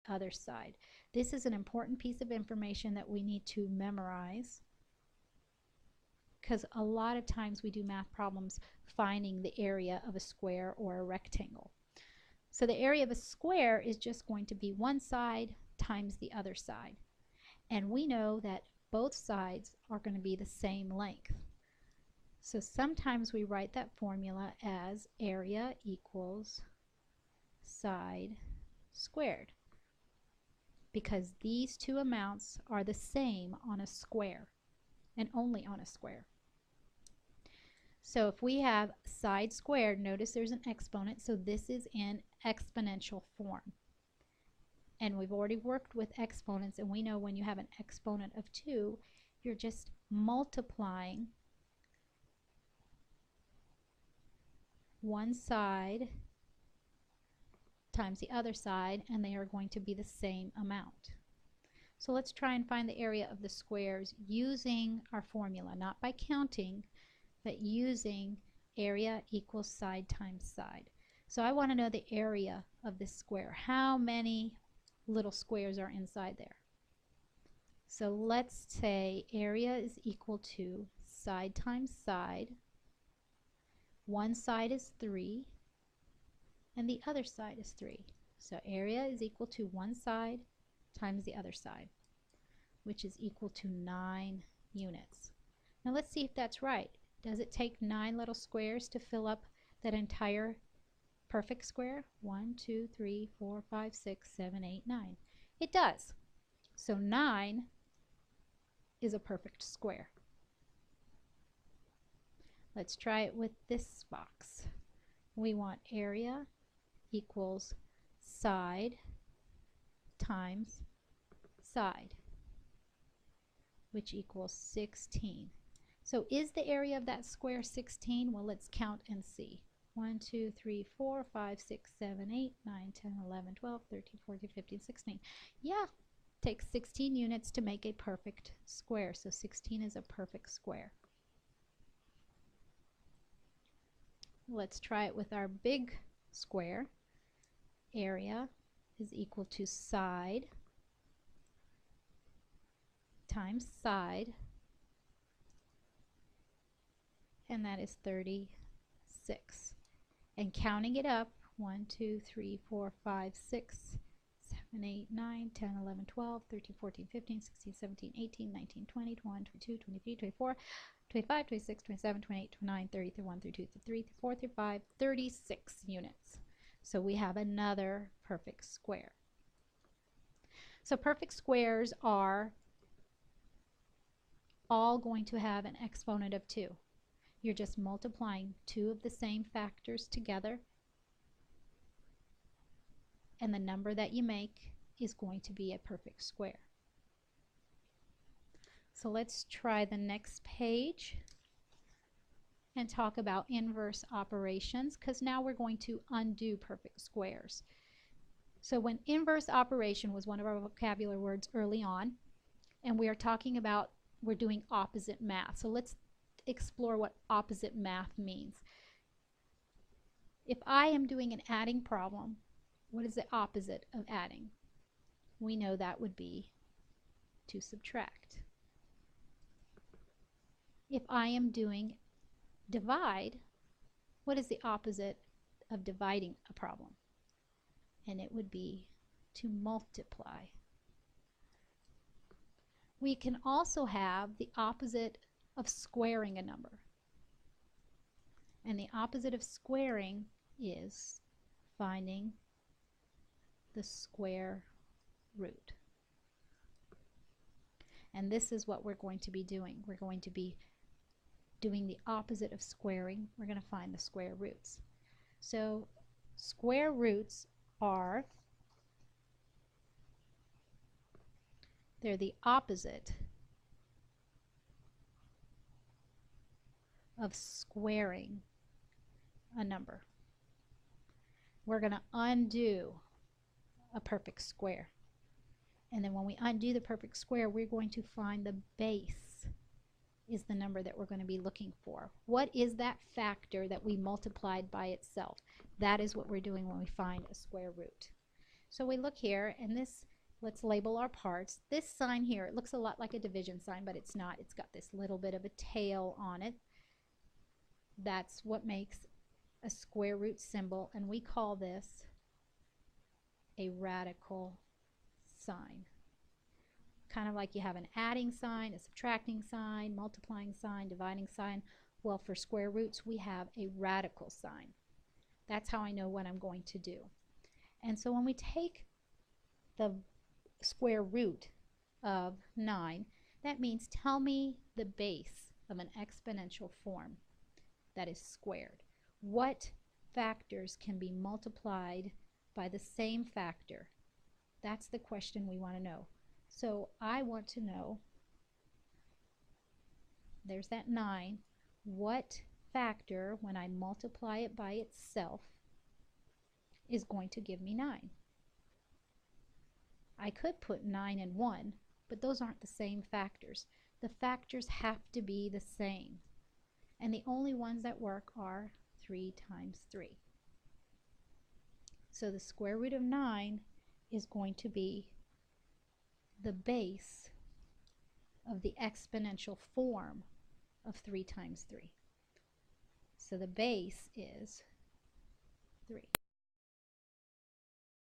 other side. This is an important piece of information that we need to memorize, because a lot of times we do math problems finding the area of a square or a rectangle. So the area of a square is just going to be one side times the other side. And we know that both sides are going to be the same length. So sometimes we write that formula as area equals side squared, because these two amounts are the same on a square and only on a square. So if we have side squared, notice there's an exponent, so this is in exponential form. And we've already worked with exponents, and we know when you have an exponent of 2, you're just multiplying one side times the other side, and they are going to be the same amount. So let's try and find the area of the squares using our formula, not by counting, but using area equals side times side. So I want to know the area of this square. How many little squares are inside there? So let's say area is equal to side times side. One side is 3 and the other side is 3. So area is equal to one side times the other side, which is equal to 9 units. Now let's see if that's right. Does it take 9 little squares to fill up that entire perfect square? 1, 2, 3, 4, 5, 6, 7, 8, 9. It does. So 9 is a perfect square. Let's try it with this box. We want area equals side times side, which equals 16. So is the area of that square 16? Well, let's count and see. 1, 2, 3, 4, 5, 6, 7, 8, 9, 10, 11, 12, 13, 14, 15, 16. Yeah, it takes 16 units to make a perfect square. So 16 is a perfect square. Let's try it with our big square. Area is equal to side times side, and that is 36. And counting it up, 1, 2, 3, 4, 5, 6, 7, 8, 9, 10, 11, 12, 13, 14, 15, 16, 17, 18, 19, 20, 21, 22, 23, 24, 25, 26, 27, 28, 29, 30, 31, 32, 33, 34, 35, 36 units. So we have another perfect square. So perfect squares are all going to have an exponent of 2. You're just multiplying 2 of the same factors together, and the number that you make is going to be a perfect square. So let's try the next page and talk about inverse operations, because now we're going to undo perfect squares. So when inverse operation was one of our vocabulary words early on, and we are talking about, we're doing opposite math. So let's explore what opposite math means. If I am doing an adding problem, what is the opposite of adding? We know that would be to subtract. If I am doing divide, what is the opposite of dividing a problem? And it would be to multiply. We can also have the opposite of squaring a number. And the opposite of squaring is finding the square root. And this is what we're going to be doing. We're going to be doing the opposite of squaring. We're going to find the square roots. So square roots are, they're the opposite of squaring a number. We're going to undo a perfect square. And then when we undo the perfect square, we're going to find the base is the number that we're going to be looking for. What is that factor that we multiplied by itself? That is what we're doing when we find a square root. So we look here, and this, let's label our parts. This sign here, it looks a lot like a division sign, but it's not. It's got this little bit of a tail on it. That's what makes a square root symbol, and we call this a radical sign. Kind of like you have an adding sign, a subtracting sign, multiplying sign, dividing sign. Well, for square roots, we have a radical sign. That's how I know what I'm going to do. And so when we take the square root of 9, that means tell me the base of an exponential form that is squared. What factors can be multiplied by the same factor? That's the question we want to know. So I want to know, there's that 9, what factor, when I multiply it by itself, is going to give me 9? I could put 9 and 1, but those aren't the same factors. The factors have to be the same. And the only ones that work are 3 times 3. So the square root of 9 is going to be the base of the exponential form of 3 times 3. So the base is 3.